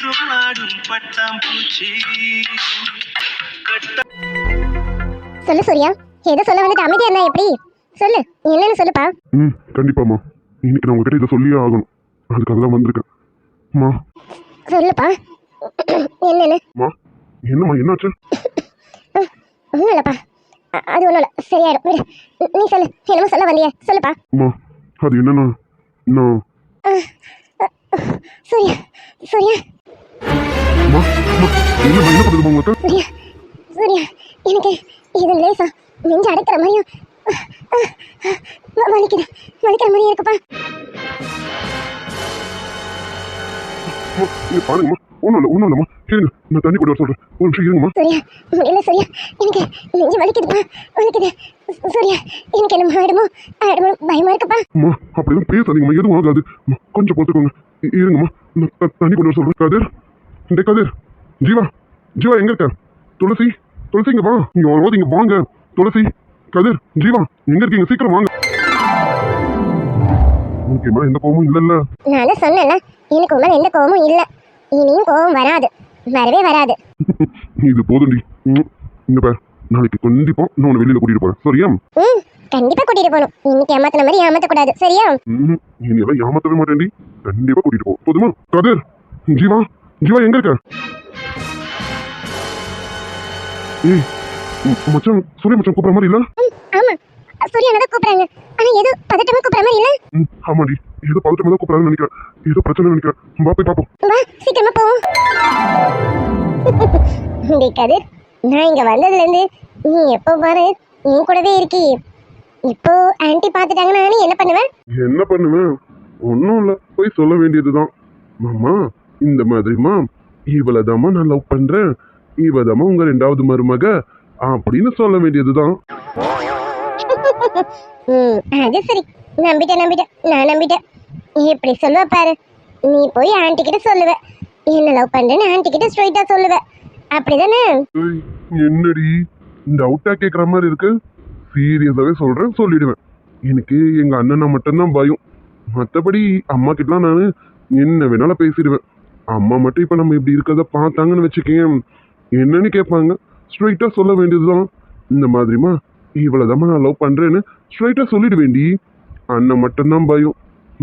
என்றும் ஆடும் பட்டாம்பூச்சி. சொல்லு சூர்யா, ஏதோ சொல்ல வந்துட்டு அமைதியா இருந்தா எப்படி? சொல்லு, என்னன்னு சொல்லுப்பா. கண்டிப்பாம்மா, இன்னைக்கு நான் உங்ககிட்ட இதை சொல்லியே ஆகணும். அதுக்காக தான் வந்திருக்கேன். அம்மா சொல்லுப்பா, என்னன்னு? அம்மா என்னம்மா, என்னாச்சு? ஒன்றும் இல்லைப்பா, அது ஒன்றும் இல்லை, சரியாயிடும் விடு. நீ சொல்லு, என்னமோ சொல்ல வந்தியே, சொல்லுப்பா. அம்மா அது என்னன்னா, நான் சூர்யா சூர்யா அம்மா என்னம்மா, என்ன பண்ணுதுமா உங்களுக்கு? சூர்யா சூர்யா, எனக்கு இது லேசா நெஞ்சு அடைக்கிற மாதிரியும் வலிக்கிற மாதிரியும் இருக்குப்பா. நீங்க பாருங்கம்மா, ஒன்றும் இல்லைம்மா, கேளுங்க, நான் தண்ணி கூட வர சொல்கிறேன், ஒரு நிமிஷம் இருங்கம்மா. சூர்யா முடியல சூர்யா, எனக்கு நெஞ்சு வலிக்குதுப்பா, வலிக்குது சூர்யா. எனக்கு என்ன ஆயிடுமோ பயமா இருக்குப்பா. அம்மா அப்படிலாம் பேசாதீங்கம்மா, எதுவும் ஆகாது. கொஞ்சம் பார்த்துக்கோங்க, இருங்கம்மா, நான் தண்ணி கொண்டு வர சொல்கிறேன். கதிர், இந்த கதிர், ஜீவா எங்க இருக்க? துளசி இங்க வா, இங்க வரும்போது இங்க வாங்க. துளசி, கதிர், ஜீவா எங்க இருக்கீங்க? சீக்கிரம் வாங்க. ஓகேம்மா, எந்த கோவமும் இல்லைல்ல? நான் சொன்னேன்ல, எனக்கு உண்மை எந்த கோவமும் இல்லை, இனியும் கோவம் வராது, வரவே வராது. இது போதுண்டி. இங்க பாரு, நாளைக்கு கண்டிப்பா நான் உன்னை வெளியில கூட்டிட்டு போறேன், சரியா? கண்டிப்பா கூட்டிட்டு போகணும். இன்னைக்கு ஏமாத்தின மாதிரி ஏமாத்தக்கூடாது, சரியா? இனி எல்லாம் ஏமாத்தவே மாட்டேன்டி, கண்டிப்பா கூட்டிட்டு போ, போதுமா? கதிர், ஜீவா எங்க இருக்க? ஏய் மச்சான், சூரிய மச்சான் கூப்பிடுற மாதிரி இல்ல? ஆமா, சூர்யா தான் கூப்பிடுறாங்க, ஆனா ஏதோ பதட்டமா கூப்பிடுற மாதிரி இல்ல? ஆமாடி, ஏதோ பதட்டமா தான் கூப்பிடுறாங்கன்னு நினைக்கிறேன், ஏதோ பிரச்சனை நினைக்கிறேன். வா போய் பாப்போம். வா சீக்கிரமா போவோம். டேய் கதிர், நான் இங்க வந்ததுல இருந்து நீ எப்போ பாரு என் கூடவே இருக்கி. இப்போ ஆன்ட்டி பாத்துட்டாங்கன்னா நீ என்ன பண்ணுவேன்? என்ன பண்ணுவேன்? ஒன்னும் இல்ல, போய் சொல்ல வேண்டியதுதான். மாமா இந்த மாதிரிமா, இவளதாமா நான் லவ் பண்றேன், இவதாமா உங்க 2வது மருமக அப்படின்னு சொல்ல வேண்டியதுதான். அது சரி, நம்பிட்டேன், நான் நம்பிட்டேன். எப்படி சொல்லுவ பாரு, நீ போய் ஆன்ட்டி கிட்ட சொல்லுவ என்ன லவ் பண்றேன்னு, ஆன்ட்டி கிட்ட ஸ்ட்ரைட்டா சொல்லுவ, அப்படிதானே? என்னடி டவுட்டா கேக்குற மாதிரி இருக்கு? சீரியஸாவே சொல்றேன், சொல்லிடுவேன். எனக்கு எங்க அண்ணனை மட்டும்தான் பயம், மற்றபடி அம்மா கிட்டலாம் நான் என்ன வேணாலும் பேசிடுவேன். அம்மா மட்டும் இப்ப நம்ம இப்படி இருக்கிறத பார்த்தாங்கன்னு வச்சுக்கேன், என்னன்னு கேட்பாங்க. ஸ்ட்ரைட்டா சொல்ல வேண்டியதுதான். இந்த மாதிரிமா இவ்வளவுதாம்மா நான் லவ் பண்றேன்னு ஸ்ட்ரைட்டா சொல்லிடுவேண்டி. அண்ணன் மட்டும்தான் பயம்,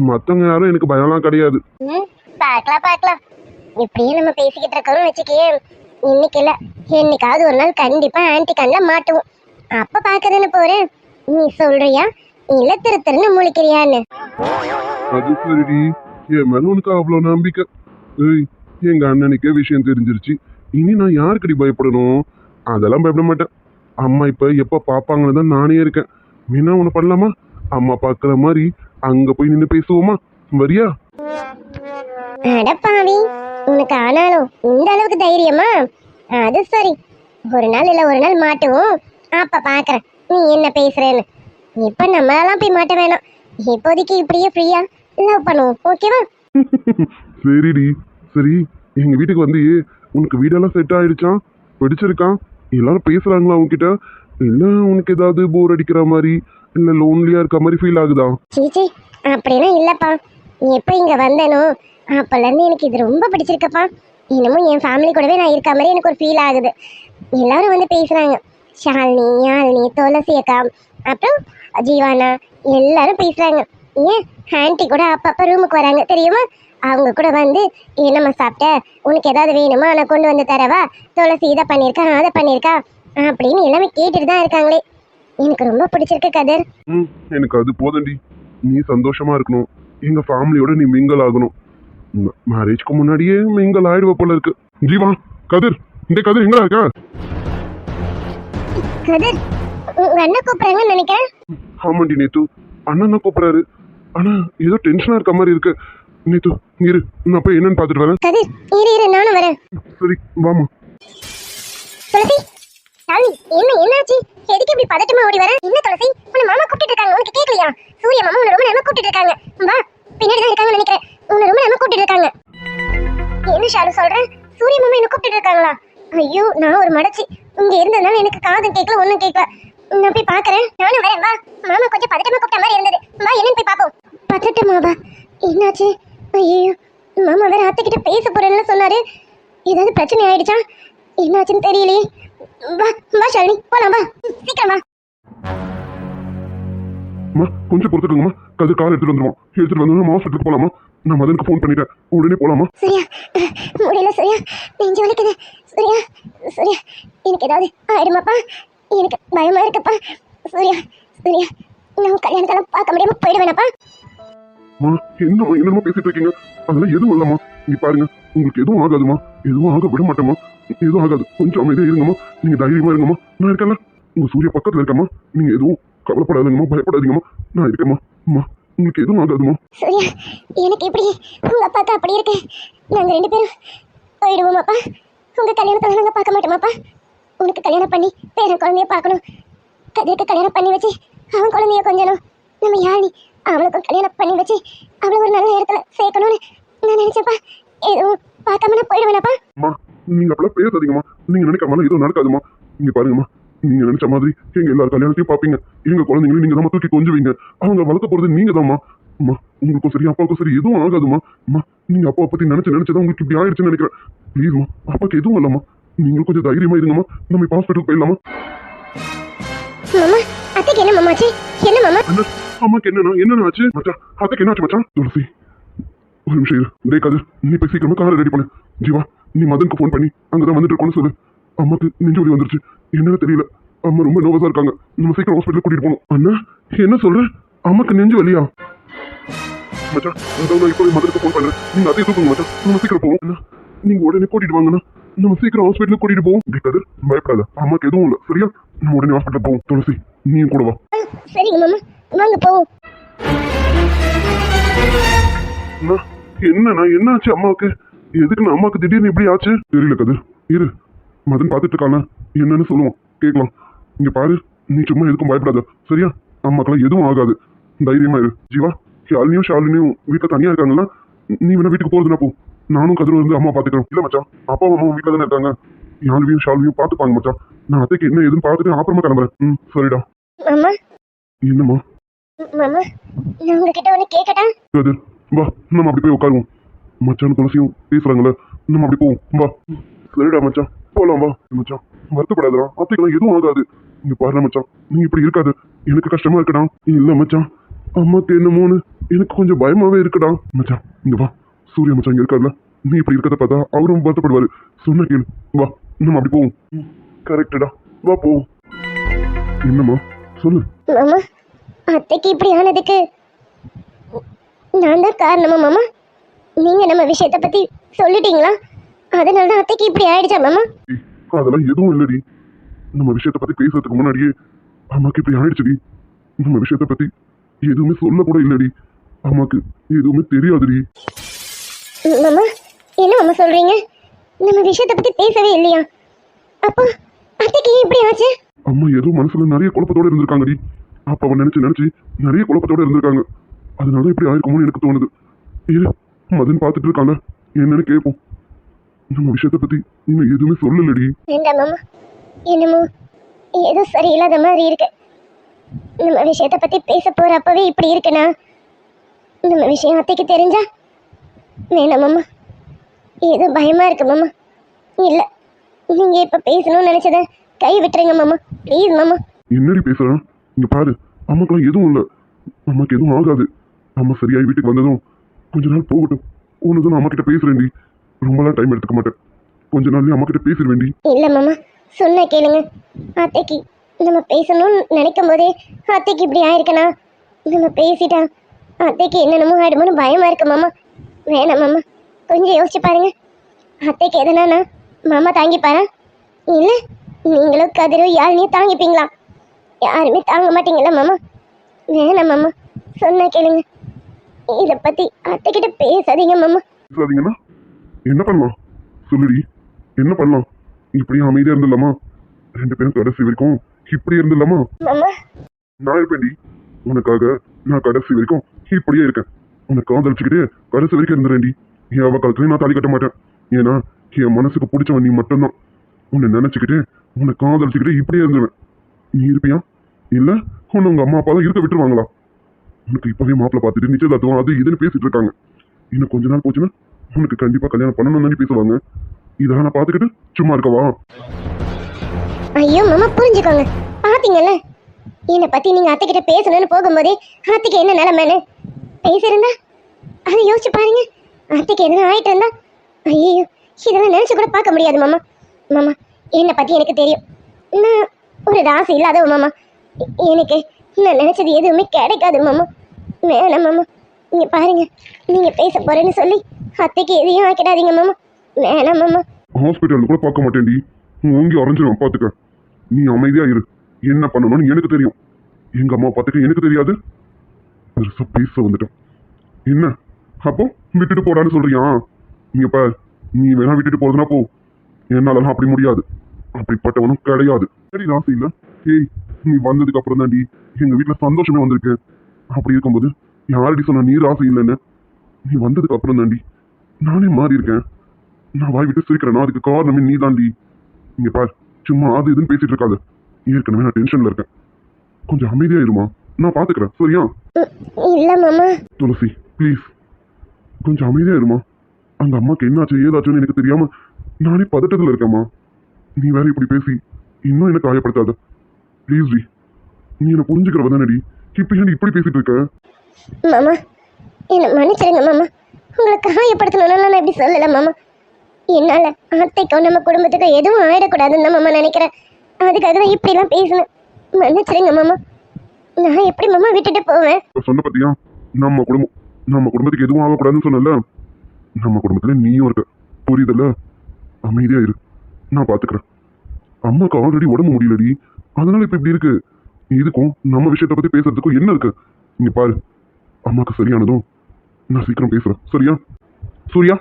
மத்தவங்க யாரும் எனக்கு பயம்லாம் கிடையாது. பார்க்கலாம், இப்படியே நம்ம பேசிக்கிட்டு இருக்கோம்னு வச்சுக்கே, இன்னைக்கு இல்ல என்னைக்காவது ஒரு நாள் கண்டிப்பா ஆன்ட்டி கண்ணில் மாட்டுவோம். அப்ப பாக்குறதுன்னு போறேன். நீ சொல்றியா இல்ல திருன்னு முழிக்கிறியான்னு? அது சரிடி, என் மேல உனக்கு அவ்வளவு நம்பிக்கை. ஏய், எங்க அண்ணனுக்கே விஷயம் தெரிஞ்சிருச்சு, இனி நான் யாருக்கடி பயப்படணும்? அதெல்லாம் பயப்பட மாட்டேன். அம்மா இப்ப எப்ப பாப்பாங்கன்னு தான் நானே இருக்கேன். மீனா ஒண்ணு பண்ணலாமா? அம்மா பாக்குற மாதிரி அங்க போய் நின்று பேசுவோமா? வரியா? அடப்பாவி, உனக்கு ஆனாலும் இந்த அளவுக்கு தைரியமா? அது சரி, ஒரு நாள் இல்ல ஒரு நாள் மாட்டுவோம், அப்ப பாக்குறேன் நீ என்ன பேசுறேன்னு. இப்ப நம்மளாலாம் போய் மாட்ட வேணாம், இப்போதைக்கு இப்படியே ஃப்ரீயா லவ் பண்ணுவோம், ஓகேவா? சரிடி, சரி. எங்க வீட்டுக்கு வந்து உனக்கு வீடெல்லாம் செட் ஆயிடுச்சா? பிடிச்சிருக்கான்? எல்லாரும் பேசுறாங்களா உன்கிட்ட? இல்ல உனக்கு ஏதாவது போர் அடிக்கிற மாதிரி, இல்ல லோன்லியா இருக்க மாதிரி ஃபீல் ஆகுதா? சீச்சி, அப்படிலாம் இல்லப்பா. நீ எப்போ இங்க வந்தனோ அப்பல இருந்து எனக்கு இது ரொம்ப பிடிச்சிருக்கப்பா. இன்னமும் என் ஃபேமிலி கூடவே நான் இருக்க மாதிரி எனக்கு ஒரு ஃபீல் ஆகுது. எல்லாரும் வந்து பேசுறாங்க, ஷாலினி, துளசி அக்கா, அப்புறம் ஜீவானா, எல்லாரும் பேசுறாங்க. ஏன் ஆன்ட்டி கூட அப்பப்ப ரூமுக்கு வராங்க தெரியுமா? அவங்க கூட வந்து என்னம்மா சாப்பிட்ட, உனக்கு ஏதாவது வேணுமா, நான் கொண்டு வந்து தரவா, துளசி இதை பண்ணியிருக்கா அதை பண்ணியிருக்கா அப்படின்னு எல்லாமே கேட்டுட்டு தான் இருக்காங்களே. எனக்கு ரொம்ப பிடிச்சிருக்கு கதிர். எனக்கு அது போதண்டி, நீ சந்தோஷமா இருக்கணும், எங்க ஃபேமிலியோட நீ மிங்கல் ஆகணும். மேரேஜ்க்கு முன்னாடியே மிங்கல் ஆயிடுவ போல இருக்கு. ஜீவா, கதிர், இந்த கதிர் எங்க இருக்க? கதிர், உங்க அண்ணன் கூப்பிடுறாங்கன்னு நினைக்கிறேன். ஆமாண்டி நேத்து, அண்ணன் தான் கூப்பிடுறாரு. ஆனா ஏதோ டென்ஷனா இருக்க மாதிரி இருக்கு. நேத்து இரு, நான் போய் என்னன்னு பாத்துட்டு வரேன். கதிர், இரு நானும் வரேன். சரி வாமா. துளசி, என்னாச்சு? எதுக்கு இப்படி பதட்டமா ஓடி வர? என்ன துளசி, உன்னை மாமா கூப்பிட்டு இருக்காங்க, உனக்கு கேட்கலையா? சூர்யா மாமா உன்னை ரொம்ப நேரமா கூப்பிட்டு இருக்காங்க. வா, பின்னாடி தான் இருக்காங்கன்னு நினைக்கிறேன். உன்னை ரொம்ப நேரமா கூப்பிட்டு இருக்காங்க. என்ன ஷாலு சொல்ற? சூர்யா மாமா என்ன கூப்பிட்டு இருக்காங்களா? ஐயோ, நான் ஒரு மடச்சி, இங்க இருந்ததுனால எனக்கு காதும் கேட்கல, ஒன்னும் கேட்கல. நான் போய் பாக்குறேன், நானும் வரேன். வா, மாமா கொஞ்சம் பதட்டமா கூப்பிட்ட மாதிரி இருந்தது. வா, என்னன்னு போய் பாப்போம். பதட்டமாவா? என்னாச்சு? ஐயோ, மாமா வேற அத்தை கிட்ட பேச போறேன்னு சொன்னாரு. ஏதாவது பிரச்சனை ஆயிடுச்சா? என்னாச்சுன்னு தெரியலையே. வா வா ஷாலினி, போலாம் வா, சீக்கிரம் வா. அம்மா கொஞ்சம் பொறுத்துக்கோங்கம்மா. கதிர் கார் எடுத்துட்டு வந்துருவோம். எடுத்துட்டு வந்து ஹாஸ்பிட்டலுக்கு போலாமா? நான் மதனுக்கு ஃபோன் பண்ணிட்டேன், உடனே போலாமா? சூர்யா, முடியல சூர்யா, நெஞ்சு வலிக்குது. சூர்யா சூர்யா, எனக்கு ஏதாவது ஆயிடுமாப்பா? எனக்கு பயமா இருக்குப்பா. சூர்யா சூர்யா, நான் கல்யாணத்தெல்லாம் பார்க்க முடியாம போயிடுவேனப்பா. அம்மா என்னம்மா பேசிட்டு இருக்கீங்க? அதெல்லாம் எதுவும் இல்லம்மா. நீங்க பாருங்க, உங்களுக்கு எதுவும் ஆகாதுமா. எதுவும் ஆக விட மாட்டேம்மா. எதுவும் ஆகாது. கொஞ்சம் அமைதியா இருங்கம்மா. நீங்க தைரியமா இருங்கம்மா. நான் இருக்கேன்ல, உங்க சூர்யா பக்கத்துல இருக்கம்மா. நீங்க எதுவும் கவலைப்படாதீங்கம்மா, பயப்படாதீங்கம்மா. நான் இருக்கேம்மா. அம்மா உங்களுக்கு எதுவும் ஆகாதுமா. சூர்யா, எனக்கு இப்படி உங்க அப்பாக்கு அப்படி இருக்கு. நாங்க 2 பேரும் போயிடுவோமாப்பா. உங்க கல்யாணத்தை நாங்க பார்க்க மாட்டோமாப்பா. உனக்கு கல்யாணம் பண்ணி பேர குழந்தைய பார்க்கணும். கதிருக்கு கல்யாணம் பண்ணி வச்சு அவன் குழந்தைய கொஞ்சணும். நம்ம யாழி அவளுக்கும் கல்யாணம் பண்ணி வச்சு அவளை ஒரு நல்ல இடத்துல சேர்க்கணும்னு நான் நினைச்சப்பா. எதுவும் பார்க்காம நான் போயிடுவேனப்பா. அம்மா நீங்க அப்பெல்லாம் பேசாதீங்கம்மா. நீங்க நினைக்கிற மாதிரி எதுவும் நடக்காதுமா. நீங்க பாருங்கம்மா, நீங்க நினைச்ச மாதிரி எங்க எல்லாரும் கல்யாணத்தையும் பாப்பீங்க. எங்க குழந்தைங்களும் நீங்க தான் தூக்கி கொஞ்சுவீங்க. அவங்க வளர்க்க போறது நீங்க தான்மா. அம்மா உங்களுக்கும் சரி அப்பாவுக்கும் சரி எதுவும் ஆகாதுமா. அம்மா நீங்க அப்பாவை பத்தி நினைச்சதான் உங்களுக்கு இப்படி ஆயிடுச்சுன்னு நினைக்கிறேன். ப்ளீஸ்மா, அப்பாக்கு எதுவும் இல்லம்மா. நீங்களும் கொஞ்சம் தைரியமா இருங்கம்மா. நம்ம இப்ப ஹாஸ்பிட்டலுக்கு போயிடலாமா? மாமா, அத்தைக்கு என்ன மாமாச்சு? என்ன மாமா? அம்மாக்கு என்னன்னா ஆச்சு மச்சான்? அத்தைக்கு என்ன ஆச்சு மச்சான்? துளசி ஒரு நிமிஷம் இரு. டே கதிர், நீ போய் சீக்கிரமா காரை ரெடி பண்ணு. ஜீவா, நீ மதனுக்கு ஃபோன் பண்ணி அங்கதான் வந்துட்டு இருக்கோன்னு சொல்லு. அம்மாக்கு நெஞ்சு வலி வந்துருச்சு, என்னன்னு தெரியல. அம்மா ரொம்ப நர்வஸா இருக்காங்க. நம்ம சீக்கிரம் ஹாஸ்பிட்டல் கூட்டிட்டு போகணும். அண்ணா என்ன சொல்ற? அம்மாக்கு நெஞ்சு வலியா? மச்சான் நான் இப்போ மதனுக்கு ஃபோன் பண்றேன். நீங்க அதையும் தூக்குங்க மச்சான். நம்ம சீக்கிரம் போவோம். அண்ணா நீங்க உடனே கூட்டிட்டு வாங்கண்ணா. நம்ம சீக்கிரம் ஹாஸ்பிட்டலுக்கு கூட்டிட்டு போவோம். டே கதிர், பயப்படாத. அம்மாக்கு எதுவும் இல்லை, சரியா? நம்ம உடனே ஹாஸ்பிட்டல் போவோம். துளசி நீயும் கூட வா. சரிங்க மாமா, வாங்க போவோம். அண்ணா என்னண்ணா என்னாச்சு அம்மாவுக்கு? எதுக்குண்ணா அம்மாவுக்கு திடீர்னு இப்படி ஆச்சு? தெரியல கதிர், இரு மதன் பார்த்துட்டு இருக்காங்க, என்னன்னு சொல்லுவோம், கேட்கலாம். இங்க பாரு, நீ சும்மா எதுக்கும் பயப்படாத, சரியா? அம்மாக்கெல்லாம் எதுவும் ஆகாது, தைரியமா இரு. ஜீவா, ஷாலினியும் வீட்டுல தனியா இருக்காங்களா? நீ வேணா வீட்டுக்கு போறதுனா போ. நானும் கதிரும் வந்து அம்மா பாத்துக்கிறோம். இல்ல மச்சான், அப்பா அம்மாவும் வீட்டுல தானே இருக்காங்க. ஷாலினியும் பாத்துப்பாங்க மச்சான். நான் அத்தைக்கு என்ன எதுன்னு பார்த்துட்டு அப்புறமா கிளம்புறேன். சரிடா. மாமா. என்னம்மா? மாமா, நான் உங்ககிட்ட ஒண்ணு கேட்கட்டா? கதிர் வா, நம்ம அப்படி போய் உட்காருவோம். மச்சான் துளசியும் பேசுறாங்கல்ல, நம்ம அப்படி போவோம். வா. சரிடா மச்சான், போலாம் வா. மச்சான் வருத்தப்படாதடா, அத்தைக்கெல்லாம் எதுவும் ஆகாது. இங்க பாரு மச்சான், நீ இப்படி இருக்காது, எனக்கு கஷ்டமா இருக்குடா. இல்ல மச்சான், அம்மாக்கு என்னமோன்னு எனக்கு கொஞ்சம் பயமாவே இருக்குடா. மச்சான் இங்க வா, சூர்யா மச்சான் இங்க இருக்காருல்ல, நீ இப்படி இருக்கிறத பார்த்தா அவரும் வருத்தப்படுவாரு. சொன்ன கேளு, வா நம்ம அப்படி போவோம். கரெக்டா, வா போவோம். என்னம்மா சொல்லு. மாமா, அத்தைக்கு இப்படி ஆனதுக்கு நான் தான் காரணமா மாமா? நீங்க நம்ம விஷயத்தை பத்தி சொல்லிட்டீங்களா? அதனால தான் அத்தைக்கு இப்படி ஆயிடுச்சா மாமா? அதெல்லாம் எதுவும் இல்லடி. நம்ம விஷயத்தை பத்தி பேசுறதுக்கு முன்னாடியே அம்மாக்கு இப்படி ஆயிடுச்சுடி. நம்ம விஷயத்தை பத்தி எதுவுமே சொல்ல கூட இல்லடி. அம்மாக்கு எதுவுமே தெரியாதுடி. மாமா, என்ன மாமா சொல்றீங்க? நம்ம விஷயத்தை பத்தி பேசவே இல்லையா? அப்போ அத்தைக்கு இப்படி ஆச்சு? அம்மா ஏதோ மனசுல நிறைய குழப்பத்தோட இருந்திருக்காங்கடி. அப்பாவை நினைச்சு நிறைய குழப்பத்தோட இருந்திருக்காங்க. அதனால இப்படி ஆயிருக்குமோன்னு எனக்கு தோணுது. இரு, மதன் பார்த்துட்டு இருக்காங்க, என்னன்னு கேட்போம். நம்ம விஷயத்தை பத்தி இன்னும் எதுவுமே சொல்லலடி. வேண்டாம் மாமா, என்னமோ ஏதோ சரியில்லாத மாதிரி இருக்கு. நம்ம விஷயத்தை பத்தி பேச போறப்பவே இப்படி இருக்குண்ணா, நம்ம விஷயம் அத்தைக்கு தெரிஞ்சா? வேணாம் மாமா, ஏதோ பயமா இருக்கு மாமா. இல்ல, நீங்க இப்ப பேசணும்னு நினைச்சத கை விட்டுருங்க மாமா, ப்ளீஸ் மாமா. என்னடி பேசுறேன்? இங்க பாரு, அம்மாக்கெல்லாம் எதுவும் இல்லை, அம்மாக்கு எதுவும் ஆகாது. அம்மா சரியாயி வீட்டுக்கு வந்ததும் கொஞ்ச நாள் போகட்டும். ஒன்றுதான் அம்மா கிட்ட பேசுறேன்டி. ரொம்பலாம் டைம் எடுத்துக்க மாட்டேன், கொஞ்ச நாள்லயே அம்மா கிட்ட பேசிடுவேன்டி. இல்ல மாமா, சொன்னா கேளுங்க. அத்தைக்கு நம்ம பேசணும்னு நினைக்கும் போதே அத்தைக்கு இப்படி ஆயிருக்கனா? நம்ம பேசிட்டா அத்தைக்கு என்னென்னமோ ஆயிடுமோன்னு பயமா இருக்கு மாமா. வேணாம் மாமா, கொஞ்சம் யோசிச்சு பாருங்க. அத்தைக்கு எதனா மாமா தாங்கிப்பாரா? இல்ல நீங்களும் கதிரும் யாழ்னியும் தாங்கிப்பீங்களா? யாருமே தாங்க மாட்டீங்களா மாமா? வேணாம் மாமா, சொன்னா கேளுங்க. இதை பத்தி அத்தைக்கிட்ட பேசாதீங்க மாமா. பேசாதீங்கன்னா என்ன பண்ணலாம் சொல்லுடி, என்ன பண்ணலாம்? இப்படியே அமைதியா இருந்துடலாமா? 2 பேரும் கடைசி வரைக்கும் இப்படியே இருந்துடலாமா? மாமா, நான் இருப்பேன்டி உனக்காக. நான் கடைசி வரைக்கும் இப்படியே இருக்கேன். உன்னை காதலிச்சுக்கிட்டே கடைசி வரைக்கும் இருந்துறேன்டி. என் அவ காலத்துலயும் நான் தாலி கட்ட மாட்டேன். ஏன்னா என் மனசுக்கு பிடிச்சவன் நீ மட்டும்தான். உன்னை நினைச்சுக்கிட்டே உன்னை காதலிச்சுக்கிட்டே இப்படியே இருந்துருவேன். நீ இருப்பியா? இல்ல உன்னை உங்க அம்மா அப்பா தான் இருக்க விட்டுருவாங்களா? உனக்கு இப்பவே மாப்பிள்ள பார்த்துட்டு நிச்சயதார்த்தம் அது இதுன்னு பேசிட்டு இருக்காங்க. இன்னும் கொஞ்ச நாள் போச்சுன்னா உனக்கு கண்டிப்பா கல்யாணம் பண்ணணும்னு தானே பேசுவாங்க. இதெல்லாம் நான் பார்த்துக்கிட்டு சும்மா இருக்கவா? ஐயோ மாமா புரிஞ்சுக்கோங்க. பாத்தீங்கல்ல என்னை பத்தி நீங்க அத்தை கிட்ட பேசணும்னு போகும்போதே அத்தைக்கு என்ன நிலைமைன்னு பேசியிருந்தா அதை யோசிச்சு பாருங்க. அத்தைக்கு எதுனா ஆயிட்டு இருந்தா ஐயோ இதெல்லாம் நினைச்சு கூட பார்க்க முடியாது மாமா. மாமா என்னை பத்தி எனக்கு தெரியும். நான் ஒரு ராசி இல்லாதவ மாமா. எனக்கு நான் நினைச்சது எதுவுமே கிடைக்காது மாமா. வேணாம் மாமா. நீங்க பாருங்க நீங்க பேச போறேன்னு சொல்லி அத்தைக்கு எதையும் ஆக்கிடாதீங்க மாமா. வேணாம் மாமா. ஹாஸ்பிட்டல் கூட பார்க்க மாட்டேன்டி. ஓங்கி அரைஞ்சிடும் பார்த்துக்க. நீ அமைதியா இரு. என்ன பண்ணணும்னு எனக்கு தெரியும். எங்க அம்மா பார்த்துக்க எனக்கு தெரியாது. பெருசா பேச வந்துட்டேன். என்ன அப்போ விட்டுட்டு போடான்னு சொல்றியா? நீங்க பார், நீ வேணா விட்டுட்டு போறதுனா போ. என்னாலலாம் அப்படி முடியாது. அப்படிப்பட்டவனும் கிடையாது. சரி ராசி இல்ல. ஏய் நீ வந்ததுக்கு அப்புறம் தாண்டி எங்க வீட்டுல சந்தோஷமே வந்திருக்கு. அப்படி இருக்கும்போது யாரடி சொன்ன நீ ராசி இல்லைன்னு? நீ வந்ததுக்கு அப்புறம் தாண்டி நானே மாறி இருக்கேன். நான் வாய் விட்டு சிரிக்கிறேன்னா அதுக்கு காரணமே நீ தாண்டி. இங்க பார், சும்மா அது இதுன்னு பேசிட்டு இருக்காது. ஏற்கனவே நான் டென்ஷன்ல இருக்கேன். கொஞ்சம் அமைதியா இருமா, நான் பாத்துக்கிறேன். சரியா? இல்ல மாமா. துளசி ப்ளீஸ் கொஞ்சம் அமைதியா இருமா. அந்த அம்மாக்கு என்னாச்சு ஏதாச்சுன்னு எனக்கு தெரியாம நானே பதட்டத்துல இருக்கேம்மா. நீ வேற இப்படி பேசி இன்னும் எனக்கு காயப்படுத்தாத ப்ளீஸ் டி. நீ என்ன புரிஞ்சுக்கிறவ தானடி. இப்ப ஏன் இப்படி பேசிட்டு இருக்க? மாமா என்ன மன்னிச்சிருங்க மாமா. உங்களை காயப்படுத்தணும்னு நான் இப்படி சொல்லல மாமா. என்னால அத்தைக்கும் நம்ம குடும்பத்துக்கும் எதுவும் ஆயிடக்கூடாதுன்னு தான் மாமா நினைக்கிறேன். அதுக்காக தான் இப்படிலாம் பேசணும். மன்னிச்சிருங்க மாமா. நான் எப்படி மாமா விட்டுட்டு போவேன்? சொன்ன பத்தியா, நம்ம குடும்பத்துக்கு எதுவும் ஆகக்கூடாதுன்னு சொன்னல. நம்ம குடும்பத்துல நீயும் இருக்க, புரியுதல்ல? அமைதியா இரு, நான் பாத்துக்கிறேன். அம்மாக்கு ஆல்ரெடி உடம்பு முடியலடி, அதனால இப்ப இப்படி இருக்கு. இதுக்கும் நம்ம விஷயத்த பத்தி பேசுறதுக்கும் என்ன இருக்கு? இங்க பாரு, அம்மாக்கு சரியானதும் நான் சீக்கிரம் பேசுறேன். சரியா சூர்யா?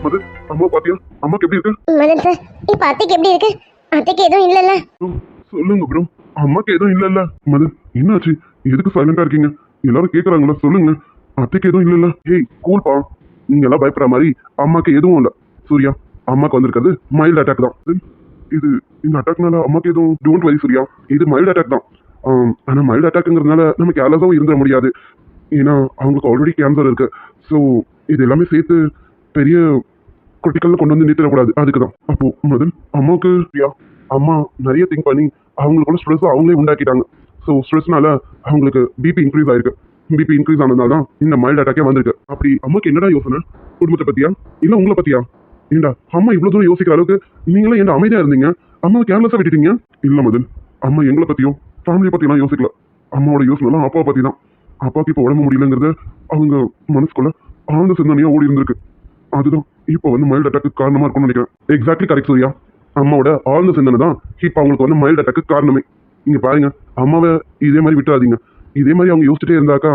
மது, அம்மா பாத்தியா? அம்மாக்கு எப்படி இருக்கு? மதன் சார் இப்ப அத்தைக்கு எப்படி இருக்கு? அத்தைக்கு எதுவும் இல்லல்ல? சொல்லுங்க ப்ரோ. அம்மாக்கு எதுவும் இல்லல்ல? மது என்னாச்சு? எதுக்கு சைலண்டா இருக்கீங்க? எல்லாரும் கேக்குறாங்களா? சொல்லுங்க. அத்தைக்கு எதுவும் இல்லல்ல? ஏய் கூல்பா, நீங்க எல்லாம் பயப்படுற மாதிரி அம்மாக்கு எதுவும் இல்ல. சூர்யா, அம்மாக்கு வந்திருக்கிறது மைல்டு அட்டாக் தான். இது இந்த அட்டாக்னால அம்மாக்கு எதுவும் டோன்ட் வரி சூர்யா, இது மைல்டு அட்டாக் தான். ஆனா மைல்டு அட்டாக்ங்கிறதுனால நம்ம கேர்லெஸ்ஸாவும் இருந்துட முடியாது. ஏன்னா அவங்களுக்கு ஆல்ரெடி கேன்சர் இருக்கு. ஸோ இது எல்லாமே சேர்த்து பெரிய கிரிட்டிக்கல்ல கொண்டு வந்து நிறுத்திடக்கூடாது. அதுக்கு தான். அப்போ முதல் அம்மாவுக்கு அம்மா நிறைய திங்க் பண்ணி அவங்களுக்குள்ள ஸ்ட்ரெஸ் அவங்களே உண்டாக்கிட்டாங்க. ஸோ ஸ்ட்ரெஸ்னால அவங்களுக்கு பிபி இன்க்ரீஸ் ஆயிருக்கு. பிபி இன்க்ரீஸ் ஆனதுனால தான் இந்த மைல்டு அட்டாக்கே வந்திருக்கு. அப்படி அம்மாக்கு என்னடா யோசனை? குடும்பத்தை பத்தியா இல்ல உங்களை பத்தியா? ஏண்டா அம்மா இவ்வளவு தூரம் யோசிக்கிற அளவுக்கு நீங்களும் என்ன அமைதியா இருந்தீங்க? அம்மாவை கேர்லெஸ்ஸா விட்டுட்டீங்க. இல்ல முதல், அம்மா எங்களை பத்தியும் ஃபேமிலியை பத்தியெல்லாம் யோசிக்கல. அம்மாவோட யோசனைலாம் அப்பாவை பத்தி தான். அப்பாவுக்கு இப்போ உடம்பு முடியலங்கிறத அவங்க மனசுக்குள்ள ஆழ்ந்த சிந்தனையா ஓடி இருந்திருக்கு. அதுதான் இப்போ வந்து மைல்டு அட்டாக்கு காரணமா இருக்கும்னு நினைக்கிறேன். Exactly correct Surya. அம்மாவோட ஆழ்ந்த சிந்தனை தான் இப்போ அவங்களுக்கு வந்து மைல்டு அட்டாக்கு காரணமே. நீங்க பாருங்க, அம்மாவை இதே மாதிரி விட்டுறாதீங்க. இதே மாதிரி அவங்க யோசிச்சுட்டே இருந்தாக்கா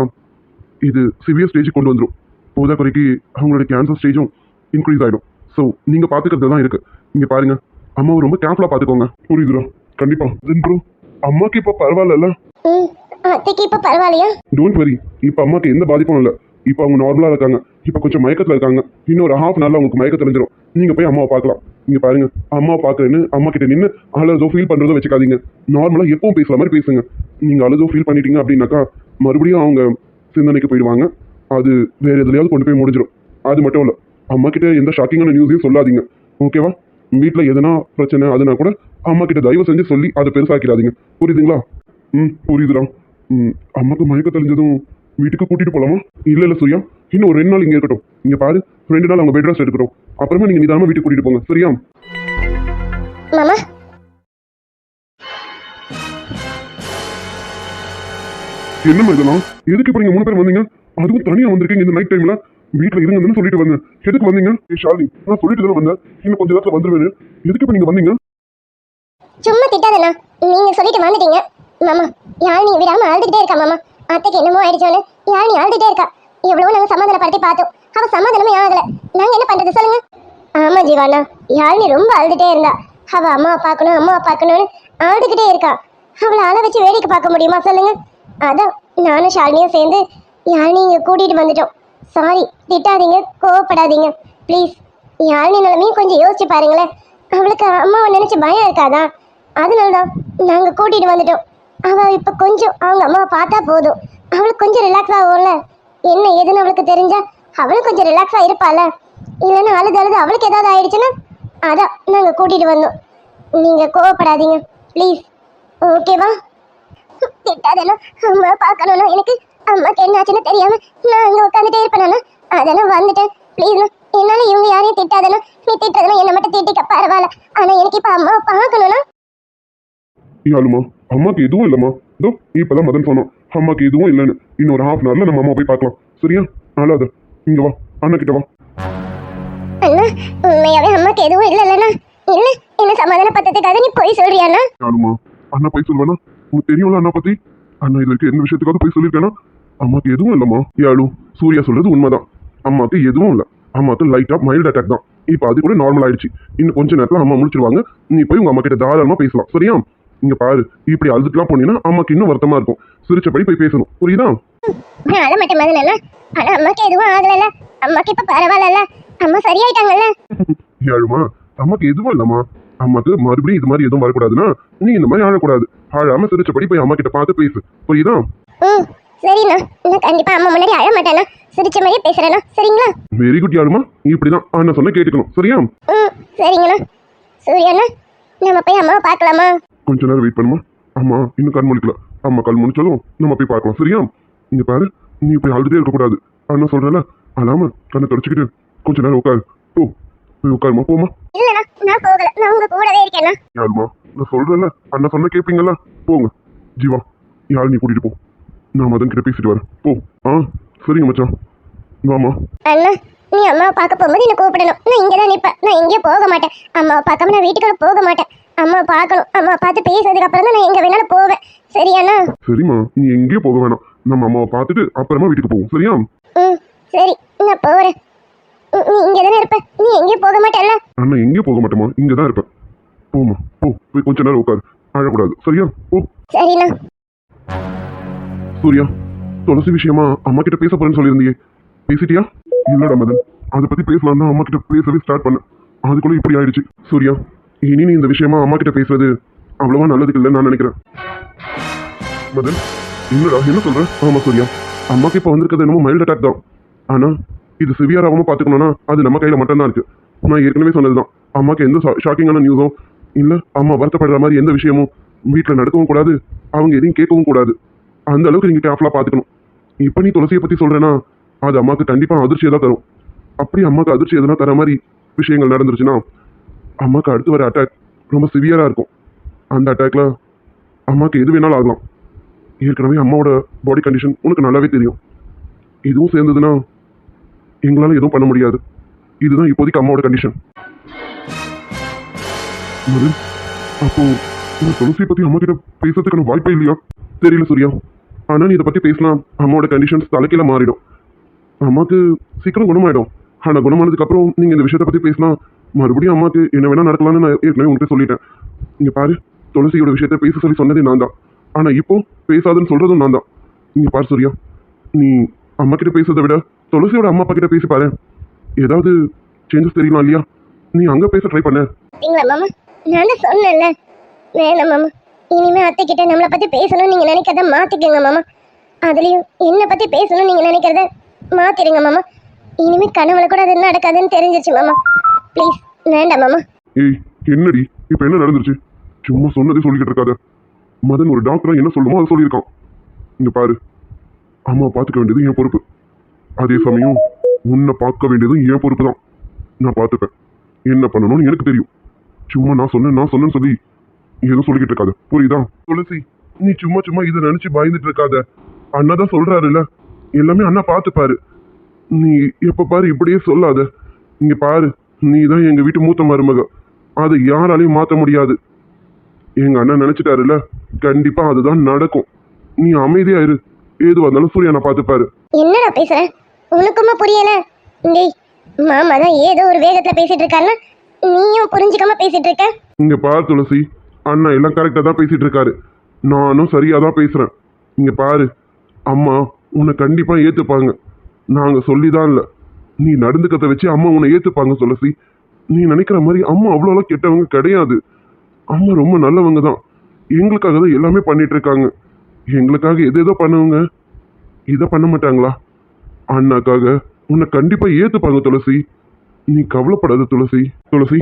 இது சிவியர் ஸ்டேஜுக்கு கொண்டு வந்துடும். போதா குறைக்கு அவங்களோட கேன்சர் ஸ்டேஜும் இன்க்ரீஸ் ஆகிடும். ஸோ நீங்க பாத்துக்கிறது தான் இருக்கு. நீங்க பாருங்க, அம்மாவை ரொம்ப கேர்ஃபுல்லா பாத்துக்கோங்க. புரியுதுடா? கண்டிப்பா. ப்ரோ, அம்மாக்கு இப்போ பரவாயில்ல? அத்தைக்கு இப்ப பரவாயில்லையா? டோன்ட் வரி, இப்போ அம்மாக்கு எந்த பாதிப்பும் இல்லை. இப்போ அவங்க நார்மலா இருக்காங்க. இப்போ கொஞ்சம் மயக்கத்துல இருக்காங்க. இன்னொரு ஹாஃப் நாள்ல அவங்களுக்கு மயக்கம் தெரிஞ்சிடும். நீங்க போய் அம்மாவை பார்க்கலாம். நீங்க பாருங்க, அம்மாவை பார்க்கறேன்னு அம்மா கிட்ட நின்று அழுதோ ஃபீல் பண்றதோ வச்சுக்காதீங்க. நார்மலா எப்பவும் பேசுற மாதிரி பேசுங்க. நீங்க அழுதோ ஃபீல் பண்ணிட்டீங்க அப்படின்னாக்கா மறுபடியும் அவங்க சிந்தனைக்கு போயிடுவாங்க. அது வேற எதுலையாவது கொண்டு போய் முடிஞ்சிடும். அது மட்டும் இல்லை, அம்மா கிட்ட எந்த ஷாக்கிங்கான நியூஸையும் சொல்லாதீங்க. ஓகேவா? வீட்டுல எதனா பிரச்சனை அதுனா கூட அம்மா கிட்ட தயவு செஞ்சு சொல்லி அதை பெருசாக்கிறாதீங்க. புரியுதுங்களா? புரியுதுடா. அம்மாக்கு மயக்கம் தெரிஞ்சதும் வீட்டுக்கு கூட்டிட்டு போலாமா? இல்ல சூர்யா, இன்னும் ஒரு 2 நாள் இங்க இருக்கட்டும். இங்க பாரு, 2 நாள் அவங்க பெட் ரெஸ்ட் எடுக்கட்டும். அப்புறமா நீங்க நிதானமா வீட்டுக்கு கூட்டிட்டு போங்க. சரியா? மாமா என்னம்மா இதெல்லாம்? எதுக்கு இப்ப நீங்க 3 பேர் வந்தீங்க? அதுவும் தனியா வந்திருக்கீங்க இந்த நைட் டைம்ல. வீட்டுல இருங்கன்னு சொல்லிட்டு வந்தேன். எதுக்கு வந்தீங்க? ஷாலினி, நான் சொல்லிட்டு தானே வந்தேன் இன்னும் கொஞ்ச நேரத்துல வந்துருவேன்னு. எதுக்கு இப்ப நீங்க வந்தீங்க? சும்மா திட்டாதண்ணா, நீங்க சொல்லிட்டு வந்துட்டீங்க. மாமா யாழினி விடாம அழுதுகிட்டே இருக்கா மாமா. அத்தைக்கு என்னமோ ஆயிடுச்சோன்னு யாழினி அழுதுகிட்டே இருக்கா. எவ்வளவு நாங்க சமாதானப்படுத்தி பார்த்தோம், அவ சமாதானமே ஆகல. நாங்க என்ன பண்றது சொல்லுங்க? ஆமா ஜீவாண்ணா, யாழினி ரொம்ப அழுதுகிட்டே இருந்தா. அவ அம்மாவை பார்க்கணும்னு அழுதுகிட்டே இருக்கா. அவளை அழ வச்சு வேடிக்கை பார்க்க முடியுமா சொல்லுங்க? அதான் நானும் ஷாலினியும் சேர்ந்து யாழினி இங்க கூட்டிட்டு வந்துட்டோம். சாரி, திட்டாதீங்க, கோவப்படாதீங்க ப்ளீஸ். யாழினி நிலைமையும் கொஞ்சம் யோசிச்சு பாருங்களேன். அவளுக்கு அம்மாவை நினைச்சு பயம் இருக்காதா? அதனாலதான் நாங்க கூட்டிட்டு வந்துட்டோம். அவ இப்ப கொஞ்சம் அவங்க அம்மாவை பார்த்தா போதும், அவளுக்கு கொஞ்சம் ரிலாக்ஸ் ஆகும்ல. என்ன ஏதுன்னு அவளுக்கு தெரிஞ்சா அவளும் கொஞ்சம் ரிலாக்ஸா இருப்பாள. இல்லைன்னா அழுது அழுது அவளுக்கு ஏதாவது ஆயிடுச்சுன்னா அதான் நாங்க கூட்டிட்டு வந்தோம். நீங்க கோவப்படாதீங்க ப்ளீஸ், ஓகேவா? திட்டாதேனா, அம்மா பார்க்கணும்னா எனக்கு அம்மாக்கு என்னாச்சுன்னு தெரியாம நான் அங்க உட்காந்துட்டே இருப்பேனா, அதெல்லாம் வந்துட்டேன். ப்ளீஸ் என்னால இவங்க யாரையும் திட்டாதேனா, நீ திட்டதெல்லாம் என்ன மட்டும் திட்டிக்க பரவாயில்ல. ஆனா எனக்கு இப்ப அம்மாவை பார்க்கணும்னா. யாருமா அம்மாக்கு எதுவும் இல்லைம்மா. இதோ இப்பதான் மதன் சொன்னோம் அம்மாக்கு எதுவும் இல்லைன்னு. இன்னொரு ஹாஃப் அன் ஹவர்ல நம்ம அம்மா போய் பார்க்கலாம். சரியா? அழாத, இங்க வா, அண்ணா கிட்ட வா. அண்ணா உண்மையாவே அம்மாக்கு எதுவும் இல்லைல்லண்ணா? இல்ல என்ன சமாதானப்படுத்துறதுக்காக நீ போய் சொல்றியாண்ணா? யாருமா அண்ணா போய் சொல்வேனா? உனக்கு தெரியும்ல அண்ணா பத்தி. அண்ணா இதுல இருக்க எந்த விஷயத்துக்காக போய் சொல்லியிருக்கேன்னா அம்மாக்கு எதுவும் இல்லைம்மா. யாழு சூர்யா சொல்றது உண்மைதான். அம்மாக்கு எதுவும் இல்லை. அம்மாக்கு லைட்டா மைல்டு அட்டாக் தான். இப்போ அது கூட நார்மல் ஆயிடுச்சு. இன்னும் கொஞ்ச நேரத்துல அம்மா முடிச்சிருவாங்க. நீ போய் உங்க அம்மா கிட்ட தாராளமா பேசலாம். சரியா? இங்க பாரு, இப்படி அழுதுட்டுலாம் போனீங்கன்னா அம்மாக்கு இன்னும் வருத்தமா இருக்கும். சிரிச்சபடி போய் பேசணும். புரியுதா? நான் அழ மாட்டேன் மதன். ஆனா அம்மாக்கு எதுவும் ஆகலல்ல, அம்மாக்கு இப்ப பரவாயில்ல, அம்மா சரியாயிட்டாங்கல்ல. யாழுமா அம்மாக்கு எதுவும் இல்லம்மா. அம்மாக்கு மறுபடியும் இது மாதிரி எதுவும் வரக்கூடாதுன்னா நீ இந்த மாதிரி அழக்கூடாது. அழாம சிரிச்சபடி போய் அம்மா கிட்ட பார்த்து பேசு. புரியுதா? சரிண்ணா, நான் கண்டிப்பா அம்மா முன்னாடி அழ மாட்டேண்ணா, சிரிச்ச மாதிரியே பேசுறேண்ணா. சரிங்களா? வெரி குட் யாழுமா, இப்படிதான் அண்ணா சொன்ன கேட்டுக்கணும். சரியா? சரிங்கண்ணா. சூர்யாண்ணா, நம்ம போய் அம்மாவை பார்க்கலாமா? கொஞ்ச நேரம் வெயிட் பண்ணுமா. அம்மா இன்னும் கண் முழிக்கல. அம்மா கண் முழிச்சாலும் நம்ம போய் பார்க்கலாம். சரியா? இங்க பாரு, நீ போய் அழுதுட்டே இருக்கக்கூடாது. அண்ணா சொல்றல, அழாம கண்ணை தொடச்சிக்கிட்டு கொஞ்ச நேரம் உட்காரு. போய் உட்காருமா, போமா. இல்லண்ணா, நான் போகல, நான் உங்க கூடவே இருக்கேண்ணா. யாருமா நான் சொல்றேன்ல, அண்ணா சொன்ன கேட்பீங்கல்ல. போங்க ஜீவா, யாரு நீ கூட்டிட்டு போ. நான் மதன் கிட்ட பேசிட்டு வரேன். போ. சரிங்க மச்சான், வாமா. அண்ணா, நீ அம்மாவை பார்க்க போகும்போது என்ன கூப்பிடணும். நான் இங்கே தான் நிற்பேன், நான் எங்கேயும் போக மாட்டேன். அம்மாவை பார்க்காம நான் வீட்டுக்குள்ள போக மாட்டேன். அம்மாவை பார்க்கணும். அம்மாவை பார்த்து பேசுறதுக்கு அப்புறம் தான் நான் எங்க வேணாலும் போவேன். சரியாண்ணா? சரிம்மா, நீ எங்கேயும் போக வேணாம். நம்ம அம்மாவை பார்த்துட்டு அப்புறமா வீட்டுக்கு போவோம். சரியா? சரி, நான் போறேன். நீ இங்கே தானே இருப்ப, நீ எங்கேயும் போக மாட்டேல்ல? அண்ணா எங்கேயும் போக மாட்டேமா, இங்கே தான் இருப்பேன். போமா, போ. போய் கொஞ்ச நேரம் உட்காரு, அழக்கூடாது. சரியா? போ. சரிண்ணா. சூர்யா, துளசி விஷயமா அம்மா கிட்ட பேச போறேன்னு சொல்லியிருந்தியே, பேசிட்டியா? இல்லடா மதன், அதை பத்தி பேசலாம் தான் அம்மா கிட்ட பேசவே ஸ்டார்ட் பண்ண. அதுக்குள்ள இப்படி ஆயிடுச்சு. சூர்யா, இனி நீ இந்த விஷயமா அம்மா கிட்ட பேசுறது அவ்வளவா நல்லதுக்கு இல்லைன்னு நான் நினைக்கிறேன். மதன், இல்லடா, என்ன சொல்ற? ஆமா சூர்யா, அம்மாக்கு இப்ப வந்திருக்கிறது என்னமோ மைல்டு அட்டாக் தான். ஆனா இது சிவியராகாம பாத்துக்கணும்னா அது நம்ம கையில மட்டும்தான் இருக்கு. நான் ஏற்கனவே சொன்னதுதான், அம்மாக்கு எந்த ஷாக்கிங்கான நியூஸும் இல்ல, அம்மா வருத்தப்படுற மாதிரி எந்த விஷயமும் வீட்டுல நடக்கவும் கூடாது, அவங்க எதையும் கேட்கவும் கூடாது. அந்த அளவுக்கு நீங்க கேர்ஃபுல்லா பாத்துக்கணும். இப்ப நீ துளசியை பத்தி சொல்றேன்னா அது அம்மாக்கு கண்டிப்பா அதிர்ச்சியை தான் தரும். அப்படி அம்மாக்கு அதிர்ச்சி எதுனா தர மாதிரி விஷயங்கள் நடந்துருச்சுன்னா அம்மாக்கு அடுத்து வர அட்டாக் ரொம்ப சிவியரா இருக்கும். அந்த அட்டாக்ல அம்மாக்கு எது வேணாலும் ஆகலாம். ஏற்கனவே அம்மாவோட பாடி கண்டிஷன் உனக்கு நல்லாவே தெரியும். இதுவும் சேர்ந்ததுன்னா எங்களால எதுவும் பண்ண முடியாது. இதுதான் இப்போதைக்கு அம்மாவோட கண்டிஷன். அப்போ இந்த துளசியை பத்தி அம்மா கிட்ட பேசுறதுக்கான வாய்ப்பே இல்லையா? தெரியல சூர்யா. ஆனா நீ இதை பத்தி பேசலாம், அம்மாவோட கண்டிஷன்ஸ் தலைக்கீழ மாறிடும். அம்மாக்கு சீக்கிரம் குணமாயிடும். ஆனா குணமானதுக்கு அப்புறம் நீங்க இந்த விஷயத்தை பத்தி பேசலாம், மறுபடியும் அம்மாக்கு என்ன வேணா நடக்கலாம்னு நான் ஏற்கனவே உங்ககிட்ட சொல்லிட்டேன். இங்க பாரு, துளசியோட விஷயத்த பேச சொல்லி சொன்னதே நான் தான். ஆனா இப்போ பேசாதுன்னு சொல்றதும் நான் தான். இங்க பாரு சூர்யா, நீ அம்மா கிட்ட பேசுறதை விட துளசியோட அம்மா அப்பா கிட்ட பேசி பாரு, ஏதாவது சேஞ்சஸ் தெரியலாம் இல்லையா? நீ அங்க பேச ட்ரை பண்ண. மாமா, நான் சொன்னேன்ல, வேணாம் மாமா, இனிமே அத்தை கிட்ட நம்மளை பத்தி பேசணும் நீங்க நினைக்கிறத மாத்திக்கங்க மாமா. அதுலயும் என்ன பத்தி பேசணும் நீங்க நினைக்கிறத மாத்திடுங்க மாமா. இனிமே கனவுல கூட அது நடக்காதுன்னு தெரிஞ்சிச்சு மாமா. ப்ளீஸ் வேண்டாம் மாமா. ஏய் என்னடி இப்ப என்ன நடந்துருச்சு? சும்மா சொன்னதே சொல்லிக்கிட்டு இருக்காத. மதன் ஒரு டாக்டரா என்ன சொல்லுமோ அதை சொல்லியிருக்கான். இங்க பாரு, அம்மா பார்த்துக்க வேண்டியது என் பொறுப்பு, அதே சமயம் உன்னை பார்க்க வேண்டியதும் என் பொறுப்பு தான். நான் பார்த்துப்பேன், என்ன பண்ணணும்னு எனக்கு தெரியும். சும்மா நான் சொன்னேன்னு சொல்லி எதுவும் சொல்லிக்கிட்டு இருக்காத, புரியுதா? துளசி, நீ சும்மா சும்மா இதை நினைச்சு பயந்துட்டு இருக்காத. அண்ணா தான் சொல்றாருல்ல, எல்லாமே அண்ணா பார்த்துப்பாரு. நீ எப்ப பாரு இப்படியே சொல்லாத. இங்க பாரு, நீ தான் எங்க வீட்டு மூத்த மருமக, அதை யாராலையும் மாற்ற முடியாது. எங்க அண்ணன் நினைச்சிட்டாருல்ல, கண்டிப்பா அதுதான் நடக்கும். நீ அமைதியா இரு, ஏது வந்தாலும் சூர்யா பார்த்துப்பாரு. என்னடா பேசுற? உனக்குமா புரியல? டேய், மாமா தான் ஏதோ ஒரு வேகத்துல பேசிட்டு இருக்காருன்னா நீயும் புரிஞ்சுக்காம பேசிட்டு இருக்க. இங்க பாரு துளசி, அண்ணா எல்லாம் கரெக்டா தான் பேசிட்டு இருக்காரு, நானும் சரியா தான் பேசுறேன். இங்க பாரு, அம்மா உன்னை கண்டிப்பா ஏத்துப்பாங்க. நாங்க சொல்லிதான் இல்ல, நீ நடந்துக்கிறத வச்சு அம்மா உன்னை ஏத்துப்பாங்க துளசி. நீ நினைக்கிற மாதிரி அம்மா அவ்வளோலாம் கெட்டவங்க கிடையாது. அம்மா ரொம்ப நல்லவங்க தான். எங்களுக்காக தான் எல்லாமே பண்ணிட்டு இருக்காங்க. எங்களுக்காக எது ஏதோ பண்ணுவங்க, இதை பண்ண மாட்டாங்களா? அண்ணாக்காக உன்னை கண்டிப்பா ஏத்துப்பாங்க துளசி. நீ கவலைப்படாத துளசி. துளசி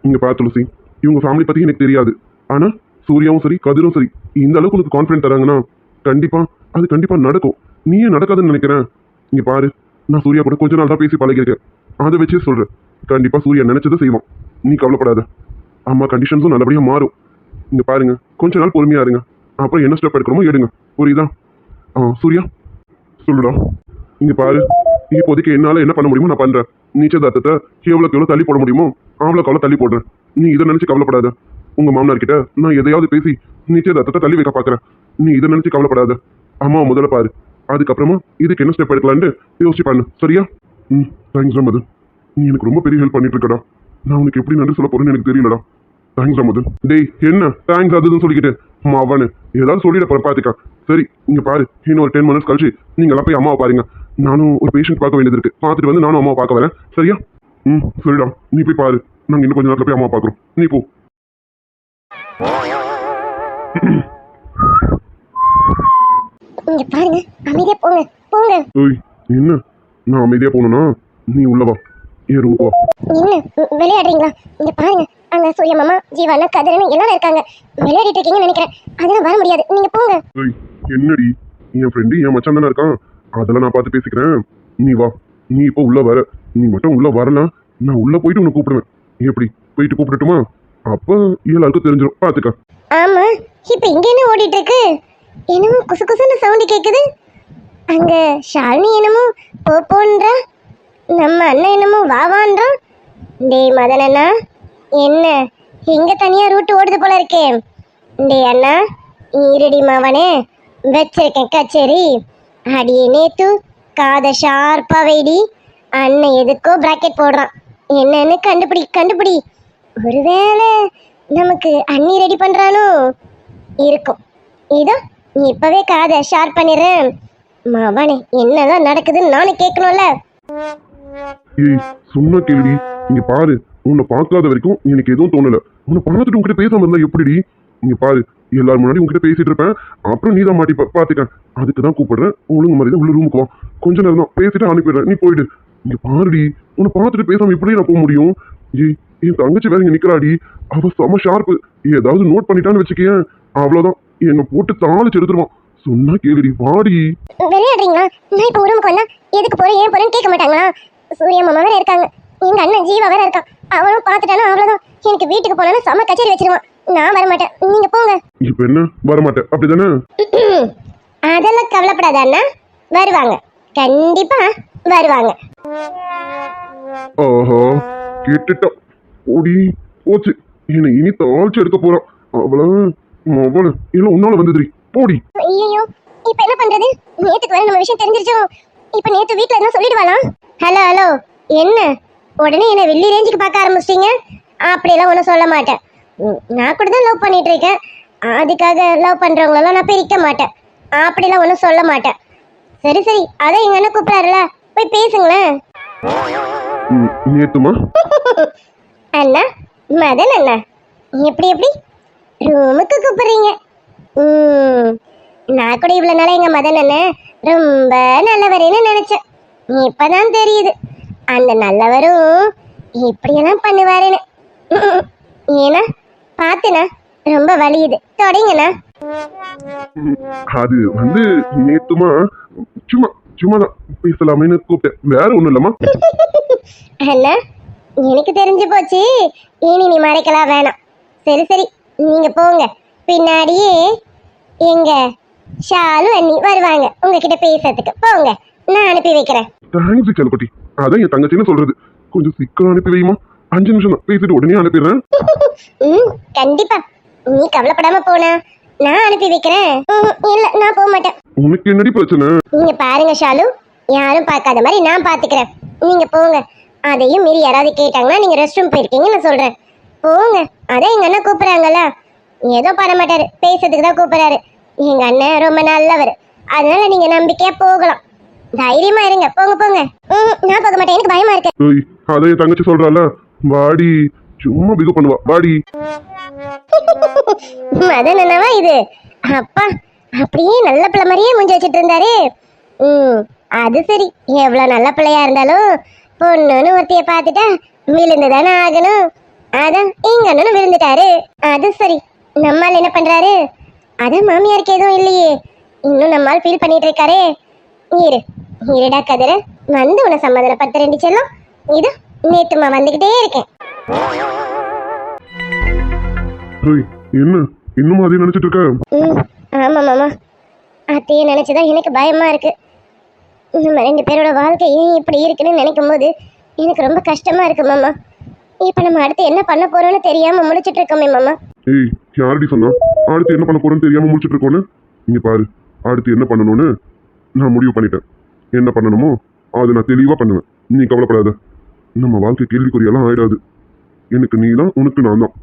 இங்க பா துளசி, இவங்க ஃபேமிலி பத்தி எனக்கு தெரியாது. ஆனா சூர்யாவும் சரி கதிரும் சரி இந்த அளவுக்கு உனக்கு கான்ஃபிடென்ட் தராங்கன்னா அது கண்டிப்பா நடக்கும். நீயே நடக்காதுன்னு நினைக்கிறேன். இங்க பாரு, நான் சூர்யா கூட கொஞ்ச நாள் தான் பேசி பழகிருக்கேன். அதை வச்சே சொல்றேன், கண்டிப்பா சூர்யா நினைச்சதை செய்வான். நீ கவலைப்படாத. அம்மா கண்டிஷன்ஸும் நல்லபடியா மாறும். இங்க பாருங்க, கொஞ்ச நாள் பொறுமையா இருங்க. அப்புறம் என்ன ஸ்டெப் எடுக்கணுமோ எடுங்க. புரியுதா? சூர்யா சொல்லுடா. இங்க பாரு, இப்போதைக்கு என்னால என்ன பண்ண முடியுமோ நான் பண்றேன். நிச்சயதார்த்தத்தை எவ்வளோக்கு எவ்வளோ தள்ளி போட முடியுமோ அவ்வளோக்கு அவ்வளோ தள்ளி போடுறேன். நீ இதை நினைச்சு கவலைப்படாத. உங்க மாமனார் கிட்ட நான் எதையாவது பேசி நிச்சயதார்த்தத்தை தள்ளி வைக்க பாக்குறேன். நீ இதை நினைச்சு கவலைப்படாத. அம்மாவை முதல்ல பாரு, அதுக்கப்புறமா இதுக்கு என்ன ஸ்டெப் எடுக்கலான்னு யோசிச்சு பண்ணு. சரியா? தேங்க்ஸ் ரமது. நீ எனக்கு ரொம்ப பெரிய ஹெல்ப் பண்ணிட்டு இருக்கடா. நான் உனக்கு எப்படி நன்றி சொல்ல போறேன்னு எனக்கு தெரியலடா. தேங்க்ஸ் ரமது. டேய் என்ன தேங்க்ஸ் அதுன்னு சொல்லிக்கிட்டு அவனு ஏதாவது சொல்லிட போற பாத்துக்கா. சரி இங்க பாரு, இன்னும் ஒரு 10 minutes கழிச்சு நீங்க எல்லாம் போய் அம்மாவை பாருங்க. நானும் ஒரு பேஷண்ட் பார்க்க வேண்டியது இருக்கு. பார்த்துட்டு வந்து நானும் அம்மாவை பார்க்க வரேன். சரியா? சரிடா, நீ போய் பாரு. நாங்க இன்னும் கொஞ்ச நேரத்துல போய் அம்மாவை பார்க்குறோம். நீ போ. இங்க பாருங்க, அமைதியா போங்க போங்க. ஓய் என்ன, நான் அமைதியா போகணும்னா நீ உள்ளவா, ஏன் ரூமுக்கு வா. என்ன விளையாடுறீங்களா? இங்க பாருங்க, அங்க சூர்யா மாமா, ஜீவானா, கதிரன்னு எல்லாரும் இருக்காங்க. விளையாடிட்டு இருக்கீங்கன்னு நினைக்கிறேன். அதெல்லாம் வர முடியாது, நீங்க போங்க. ஓய் என்னடி, என் ஃப்ரெண்டு என் மச்சான் தானே இருக்கான். அதெல்லாம் நான் பார்த்து பேசிக்கிறேன். நீ வா. நீ இப்போ உள்ள வர. நீ மட்டும் உள்ள வரலாம், நான் உள்ள போயிட்டு உன்னை கூப்பிடுவேன். எப்படி போயிட்டு கூப்பிடட்டுமா? அப்ப எல்லாருக்கும் தெரிஞ்சிடும். பாத்துக்க. ஆமா, இப்ப இங்க என்ன ஓடிட்டு இருக்கு? என்னமோ குசு குசுன்னு சவுண்ட் கேக்குது. அங்க ஷாலினி என்னமோ போன்றா, நம்ம அண்ணன் என்னமோ வாவான்றா. டேய் மதன் அண்ணா, என்ன எங்க தனியா ரூட் ஓடுது போல இருக்கே. டேய் அண்ணா, ஈரடி மாவனே, வச்சிருக்கேன் கச்சேரி. அடியே நேத்து காத ஷார்ப்பா வைடி. அண்ணன் எதுக்கோ பிராக்கெட் போடுறான். என்னன்னு கண்டுபிடி. ஒருவேளை நமக்கு அண்ணி ரெடி பண்றானோ இருக்கும். இதோ இப்பவே காதை ஷார்ப் பண்ணிடுறேன். மவனே, என்னதான் நடக்குதுன்னு நானும் கேட்கணும்ல. ஏய் சொன்னா கேளுடி. இங்க பாரு, உன்னை பார்க்காத வரைக்கும் எனக்கு எதுவும் தோணல. உன்னை பார்த்துட்டு உங்ககிட்ட பேசாம இருந்தா எப்படிடி? இங்க பாரு, எல்லாரும் முன்னாடி உங்ககிட்ட பேசிட்டு இருப்பேன். அப்புறம் நீ தான் மாட்டிப்ப. பாத்துக்க. அதுக்கு தான் கூப்பிடுறேன். ஒழுங்கு மாதிரி தான் உள்ள ரூமுக்கு வா. கொஞ்ச நேரம் தான் பேசிட்டு அனுப்பிடுறேன். நீ போயிடு. இங்க பாருடி, உன்னை பார்த்துட்டு பேசாம எப்படி நான் போக முடியும்? ஏய், என் தங்கச்சி வேற இங்க நிக்கிறாடி. அவ செம ஷார்ப்பு. ஏதாவது நோட் பண்ணிட்டான்னு வச்சுக்கேன், அவ்வளவுதான், என்னை போட்டு தாளிச்சு எடுத்துருவான். சொன்னா கேளுடி, வாடி. விளையாடுறீங்களா? நான் இப்ப ரூமுக்கு வந்தா எதுக்கு போறேன் ஏன் போறேன்னு கேட்க மாட்டாங்களா? சூர்யா மாமா வேற இருக்காங்க, எங்க அண்ணன் ஜீவா வேற இருக்கான். அவனும் பாத்துட்டானா அவ்வளவுதான். எனக்கு வீட்டுக்கு போனா செம கச்சேரி வச்சிருவான். நான் வர மாட்டேன், நீங்க போங்க. இப்ப என்ன வரமாட்டேன் அப்படிதானே? அதெல்லாம் கவலைப்படாத அண்ணா, வருவாங்க, கண்டிப்பா வருவாங்க. ஆஹா, கேட்டுட்டான். ஓடி போச்சு. என்னை இனி தாழ்ச்சி எடுக்க போறான். அவள எல்லாம் உன்னால வந்ததுரி. போடி. ஐயோ, இப்ப என்ன பண்றது? நேத்துக்கு வர நம்ம விஷயம் தெரிஞ்சிருச்சோ. இப்ப நேத்து வீட்ல என்ன சொல்லிடுவாளாம்? ஹலோ, என்ன உடனே என்ன வெள்ளி ரேஞ்சுக்கு பார்க்க ஆரம்பிச்சிட்டீங்க? அப்படியெல்லாம் ஒன்றும் சொல்ல மாட்டேன். நான் கூட தான் லவ் பண்ணிட்டு இருக்கேன். அதுக்காக லவ் பண்றவங்களெல்லாம் நான் பிரிக்க மாட்டேன். அப்படிலாம் ஒன்றும் சொல்ல மாட்டேன். சரி அதான் எங்க அண்ணன் கூப்பிடாருல, போய் பேசுங்களேன். நேத்துமா அண்ணா, மதன் அண்ணா, எப்படி ரூமுக்கு கூப்பிடுறீங்க? நான் கூட இவ்வளவு நாளா எங்க மதன் அண்ணன் ரொம்ப நல்லவரேன்னு நினைச்சேன். இப்பதான் தெரியுது அந்த நல்லவரும் இப்படியெல்லாம் பண்ணுவாருன்னு. ஏன்னா பாத்துனா ரொம்ப வலியுது, தொடங்கண்ணா. அது வந்து நேத்துமா சும்மாதான் பேசலாமேன்னு கூப்பிட்டேன், வேற ஒண்ணும் இல்லம்மா. அண்ணா, எனக்கு தெரிஞ்சு போச்சு, இனி நீ மறைக்கலாம் வேணாம். சரி நீங்க போங்க. பின்னாடியே எங்க ஷாலு அண்ணி வருவாங்க உங்ககிட்ட பேசுறதுக்கு. போங்க, நான் அனுப்பி வைக்கிறேன். தேங்க்ஸ் செல்லப்பட்டி. அதான் என் தங்கச்சின்னு சொல்றது. கொஞ்சம் சீக்கிரம் அனுப்பி வைமா. 5 நிமிஷம் தான் பேசிட்டு உடனே அனுப்பிடுறேன். கண்டிப்பா, நீ கவலைப்படாம போனா நான் அனுப்பி வைக்கிறேன். இல்ல, நான் போக மாட்டேன். உனக்கு என்னடி பிரச்சனை? நீங்க பாருங்க ஷாலு, யாரும் பார்க்காத மாதிரி நான் பாத்துக்கிறேன். நீங்க போங்க. அதையும் மீறி யாராவது கேட்டாங்கன்னா நீங்க ரெஸ்ட் ரூம் போயிருக்கீங்கன்னு நான் சொல்றேன். போங்க. அதான் எங்க அண்ணன் கூப்பிடுறாங்கல்ல, ஏதோ பண்ண மாட்டாரு, பேசுறதுக்கு தான் கூப்பிடுறாரு. எங்க அண்ணன் ரொம்ப நல்லவர், அதனால நீங்க நம்பிக்கையா போகலாம். தைரியமா இருங்க. போங்க. நான் போக மாட்டேன், எனக்கு பயமா இருக்கு. அதான் என் தங்கச்சி சொல்றால, வாடி. சும்மா பிகு பண்ணுவா, வாடி. மதன் என்னவா இது? அப்பா, அப்படியே நல்ல பிள்ளை மாதிரியே முடிஞ்சு வச்சுட்டு இருந்தாரு. அது சரி, எவ்வளவு நல்ல பிள்ளையா இருந்தாலும் பொண்ணுன்னு ஒருத்தைய பார்த்துட்டா விழுந்து தானே ஆகணும். அதான் எங்க அண்ணனும் விழுந்துட்டாரு. அது சரி, நம்மால் என்ன பண்றாரு? அதான் மாமியாருக்கு எதுவும் இல்லையே, இன்னும் நம்மால் ஃபீல் பண்ணிட்டு இருக்காரே. இரு இருடா கதிர, வந்து உன்னை சமாதானப்படுத்த ரெண்டு செல்லும். இது நேத்துமா வந்துகிட்டே இருக்கேன். ஏய், என்ன இன்னும் அதே நினைச்சிட்டு இருக்க? ஆமா மாமா, அத்தையை நினைச்சுதான் எனக்கு பயமா இருக்கு. நம்ம ரெண்டு பேரோட வாழ்க்கை ஏன் இப்படி இருக்குன்னு நினைக்கும் போது எனக்கு ரொம்ப கஷ்டமா இருக்கு மாமா. இப்ப நம்ம அடுத்து என்ன பண்ண போறோம்னு தெரியாம முடிச்சிட்டு இருக்கோமே மாமா. ஏய், யாரடி சொன்னா அடுத்து என்ன பண்ண போறேன்னு தெரியாம முடிச்சிட்டு இருக்கோன்னு? இங்க பாரு, அடுத்து என்ன பண்ணணும்னு நான் முடிவு பண்ணிட்டேன். என்ன பண்ணணுமோ அதை நான் தெளிவா பண்ணுவேன். நீ கவலைப்படாத. நம்ம வாழ்க்கை கேள்விக்குறியெல்லாம் ஆயிடாது. எனக்கு நீ தான், உனக்கு நான் தான்.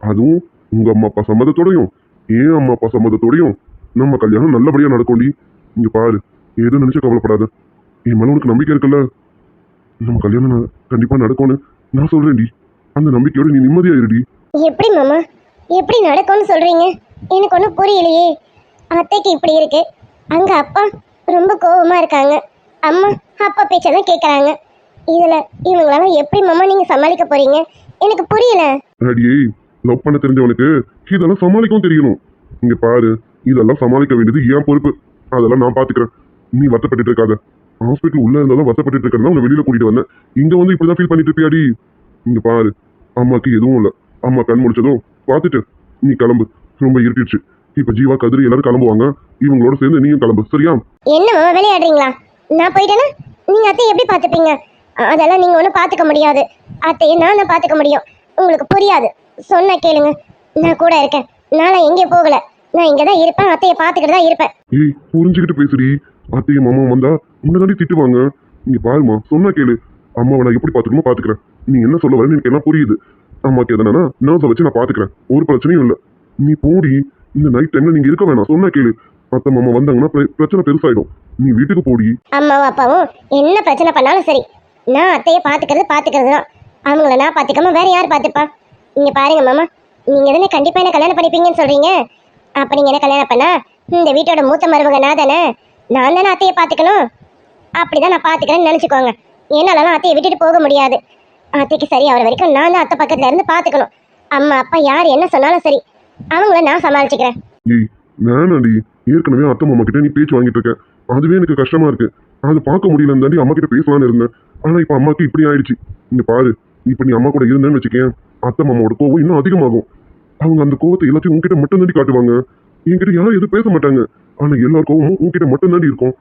அதுவும் உங்க அம்மா அப்பா சம்மதத்தோடையும் ஏன் அம்மா அப்பா சம்மதத்தோடையும் நம்ம கல்யாணம் நல்லபடியா நடக்கும்டி. இங்க பாரு, ஏதோ நினைச்சு கவலைப்படாத. என் மேல உனக்கு நம்பிக்கை இருக்குல்ல? நம்ம கல்யாணம் கண்டிப்பா நடக்கும்னு நான் சொல்றேன்டி. அந்த நம்பிக்கையோட நீ நிம்மதியா இருடி. எப்படி மாமா, எப்படி நடக்கும்னு சொல்றீங்க? எனக்கு ஒன்றும் புரியலையே. அத்தைக்கு இப்படி இருக்கு, அங்க அப்பா ரொம்ப கோபமா இருக்காங்க, அம்மா அப்பா பேச்சதான் கேட்கறாங்க. இதுல இவங்களால எப்படி மாமா நீங்க சமாளிக்க போறீங்க? எனக்கு புரியல. அடியே, லவ் பண்ண தெரிஞ்சவனுக்கு இதெல்லாம் சமாளிக்கவும் தெரியணும். இங்க பாரு, இதெல்லாம் சமாளிக்க வேண்டியது ஏன் பொறுப்பு. அதெல்லாம் நான் பாத்துக்கிறேன். நீ வருத்தப்பட்டு இருக்காத. ஹாஸ்பிட்டல் உள்ள இருந்தாலும் வருத்தப்பட்டு இருக்கிறதா உன்னை வெளியில கூட்டிட்டு வந்தேன். இங்க வந்து இப்படிதான் ஃபீல் பண்ணிட்டு இருப்பியாடி? இங்க பாரு, அம்மாக்கு எதுவும் இல்லை. அம்மா கண் முடிச்சதும் பார்த்துட்டு நீ கிளம்பு. ரொம்ப இருட்டிடுச்சு. இப்ப ஜீவா கதிரி எல்லாரும் கிளம்புவாங்க. இவங்களோட சேர்ந்து நீயும் கிளம்பு, சரியா? என்ன மாமா விளையாடுறீங்களா? நான் போயிட்டேன்னா நீங்க அத்தையை எப்படி பாத்துப்பீங்க? அதெல்லாம் நீங்க ஒன்றும் பாத்துக்க முடியாது. அத்தையை நான் தான் பாத்துக்க முடியும். உங்களுக்கு புரியாது. சொன்ன கேளுங்க, நான் கூட இருக்கேன். நான் எங்கேயும் போகல. நான் இங்கதான் இருப்பேன். அத்தையை பாத்துக்கிட்டு தான் இருப்பேன். ஏய், புரிஞ்சுக்கிட்டு பேசுறீ. அத்தையும் மாமா வந்தா முன்னாடி திட்டுவாங்க. இங்க பாருமா, சொன்னா கேளு. அம்மாவை நான் எப்படி பாத்துக்கணுமோ பாத்துக்கிறேன். நீ என்ன சொல்ல வரேன்னு எனக்கு எல்லாம் புரியுது. அம்மாக்கு எதனா நர்ஸை வச்சு நான் பாத்துக்கிறேன். ஒரு பிரச்சனையும் இல்லை. நீ போடி. இந்த நைட் டைம்ல நீங்க இருக்க வேணாம். சொன்னா கேளு. அத்தை மாமா வந்தாங்கன்னா பிரச்சனை பெருசாயிடும். நீ வீட்டுக்கு போடி. அம்மாவும் அப்பாவும் என்ன பிரச்சனை பண்ணாலும் சரி, நான் அத்தையை பாத்துக்கிறது தான். அவங்கள நான் பாத்துக்காம வேற யார் பாத்துப்பா? இங்க பாருங்க மாமா, நீங்க தானே கண்டிப்பா என்ன கல்யாணம் பண்ணிப்பீங்கன்னு சொல்றீங்க. அப்ப நீங்க என்ன கல்யாணம் பண்ணா இந்த வீட்டோட மூத்த மருமக நான் தானே. நான் தானே அத்தையை பாத்துக்கணும். அப்படிதான் நான் பாத்துக்கிறேன்னு நினைச்சுக்கோங்க. என்னாலலாம் அத்தையை விட்டுட்டு போக முடியாது. அத்தைக்கு சரி ஆகிற வரைக்கும் நான் தான் அத்தை பக்கத்துல இருந்து பாத்துக்கணும். அம்மா அப்பா யார் என்ன சொன்னாலும் சரி, அவங்கள நான் சமாளிச்சுக்கிறேன். ஏய், வேணாடி. ஏற்கனவே அத்தை மாமா கிட்ட நீ பேச்சு வாங்கிட்டு இருக்க. அதுவே எனக்கு கஷ்டமா இருக்கு. அதை பார்க்க முடியலன்னு தாண்டி அம்மா கிட்ட பேசலான்னு இருந்தேன். ஆனா இப்ப அம்மாக்கு இப்படி ஆயிடுச்சு. இங்க பாரு, இப்ப நீ அம்மா கூட இருந்தேன்னு வச்சுக்கேன், அத்தை மாமாவோட கோவம் இன்னும் அதிகமாகும். அவங்க அந்த கோவத்தை எல்லாத்தையும் உன்கிட்ட மட்டும் தாண்டி காட்டுவாங்க. என்கிட்ட யாரும் எதுவும் பேச மாட்டாங்க. ஆனா எல்லா கோவமும் உன்கிட்ட மட்டும் தாண்டி இருக்கும்.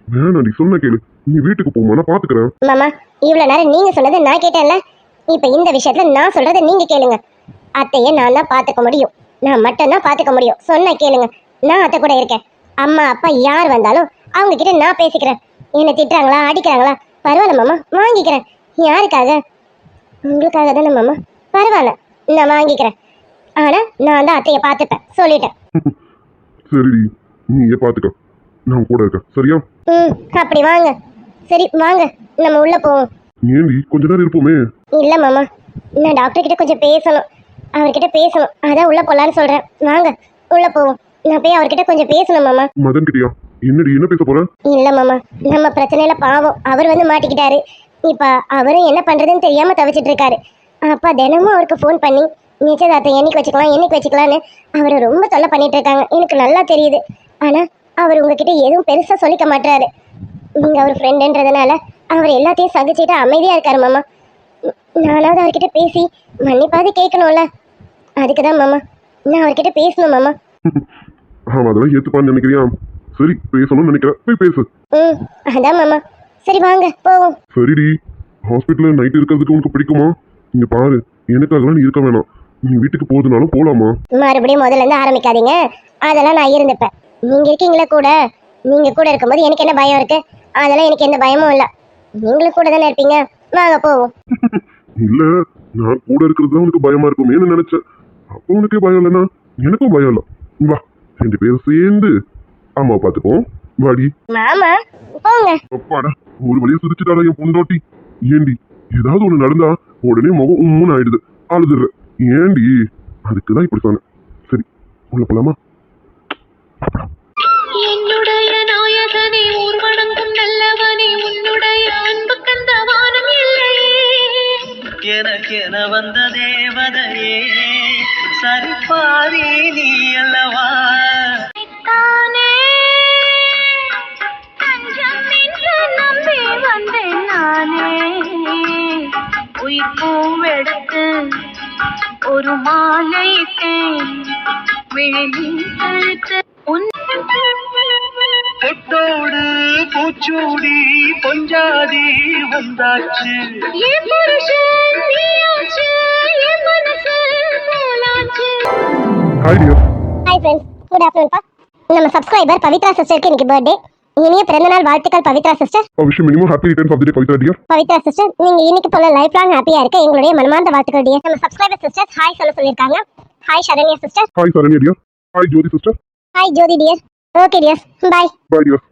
வேணாடி, சொன்ன கேளு. நீ வீட்டுக்கு போமா, நான் பாத்துக்கிறேன். மாமா, இவ்வளவு நேரம் நீங்க சொன்னதை நான் கேட்டேன்ல. இப்ப இந்த விஷயத்துல நான் சொல்றதை நீங்க கேளுங்க. அத்தையை நான் தான் பாத்துக்க முடியும். நான் மட்டும் தான் பாத்துக்க முடியும். சொன்ன கேளுங்க. நான் அத்தை கூட இருக்கேன். அம்மா அப்பா யார் வந்தாலும் அவங்க கிட்ட நான் பேசிக்கிறேன். என்ன திட்டுறாங்களா அடிக்கிறாங்களா பரவாயில்ல மாமா, வாங்கிக்கிறேன். யாருக்காக? உங்களுக்காக தானே மாமா. பரவாயில்ல, நான் வாங்கிக்கிறேன். ஆனா நான் தான் அத்தையை பார்த்துப்பேன், சொல்லிட்டேன். சரிடி, நீயே பாத்துக்க. நான் கூட இருக்கேன், சரியா? அப்படி வாங்க. சரி வாங்க, நம்ம உள்ள போவோம். ஏண்டி, கொஞ்ச நேரம் இருப்போமே. இல்ல மாமா, நான் டாக்டர் கிட்ட கொஞ்சம் பேசணும். அவர்கிட்ட பேசணும், அதான் உள்ள போலான்னு சொல்றேன். வாங்க உள்ள போவோம். நான் போய் அவர்கிட்ட கொஞ்சம் பேசணும் மாமா. மதன் கிட்டயா? என்னடி, என்ன பேச போற? இல்ல மாமா, நம்ம பிரச்சனையில பாவம் அவர் வந்து மாட்டிக்கிட்டாரு. இப்ப அவரும் என்ன பண்றதுன்னு தெரியாம தவிச்சிட்டு இருக்காரு. அப்பா தினமும் அவருக்கு ஃபோன் பண்ணி நிச்சயதார்த்தம் என்னைக்கு வச்சுக்கலாம்னு அவரை ரொம்ப தொல்லை பண்ணிட்டு இருக்காங்க. எனக்கு நல்லா தெரியுது. ஆனா அவர் உங்ககிட்ட எதுவும் பெருசா சொல்லிக்க மாட்டாரு. நீங்க அவர் ஃப்ரெண்டுன்றதுனால அவர் எல்லாத்தையும் சகிச்சுட்டு அமைதியா இருக்காரு மாமா. நானாவது அவர்கிட்ட பேசி மன்னிப்பாவது கேட்கணும்ல. அதுக்குதான் மாமா நான் அவர்கிட்ட பேசணும் மாமா. அதெல்லாம் ஏத்துப்பான்னு நினைக்கிறியா? சரி, பேசணும்னு நினைக்கிறேன், போய் பேசு. அதான் மாமா. சரி வாங்க போவோம். சரிடி, ஹாஸ்பிட்டல்ல நைட் இருக்கிறதுக்கு உனக்கு பிடிக்குமா? இங்க பாரு, எனக்காகலாம் நீ இருக்க வேணாம். நீ வீட்டுக்கு போறதுனாலும் போலாமா? மறுபடியும் முதல்ல இருந்து ஆரம்பிக்காதீங்க. அதெல்லாம் நான் இருந்துப்பேன். நீங்க இருக்கீங்களா கூட. நீங்க கூட இருக்கும்போது எனக்கு என்ன பயம் இருக்கு? அதெல்லாம் எனக்கு எந்த பயமும் இல்ல. நீங்களும் கூட தானே இருப்பீங்க. வாங்க போவோம். இல்ல, நான் கூட இருக்கிறது தான் உனக்கு பயமா இருக்குமேன்னு நினைச்சேன். அப்போ உனக்கே பயம் இல்லைன்னா எனக்கும் பயம் இல்ல. வா, 2 பேரும் சேர்ந்து அம்மா பாத்துப்போம். வாடி மாமா, போங்க. அப்பாடா, ஒரு வழியா சிரிச்சுட்டாடா என் பொண்டாட்டி. ஏண்டி, ஏதாவது ஒண்ணு நடந்தா உடனே முகம் உம்முன்னு ஆயிடுது, அழுதுற. ஏண்டி, அதுக்குதான் இப்படி சொன்னேன். சரி, உள்ள போலாமா? என்னுடைய நாயகனே, ஊர்வணங்கும் நல்லவனே, என வந்த தேவதையே சரிபாரி நீ அல்லவா தானே தஞ்சம் என்று நம்பி வந்தேன் நானே உயிர் பூவெடுத்து ஒரு மாலையிட்டேன் விழில் கழுத்து பொட்டோடு பூச்சூடி பொஞ்சாதி வந்தாச்சு என் புருஷன் நீயாச்சு, என் மனசு போலாச்சு. Hi dear. Hi friends, good ஆஃப்டர்நூன்ப்பா. நம்ம சப்ஸ்கிரைபர் பவித்ரா சிஸ்டருக்கு இன்னைக்கு பர்த்டே. இனிய பிறந்தநாள் வாழ்த்துக்கள் பவித்ரா சிஸ்டர். விஷயம் many many happy returns of the day Pavithra dear. Pavithra sister, நீங்க இன்னைக்கு போல லைஃப் லாங் ஹாப்பியா இருக்க எங்களுடைய மனமார்ந்த வாழ்த்துக்கள் டியர். நம்ம சப்ஸ்கிரைபர் சிஸ்டர் ஹாய் சொல்ல சொல்லிருக்காங்க. Hi Saranya sister. Hi Saranya dear. Hi Jyothi sister. Hi Jyothi dear. Okay dear, bye. Bye dear.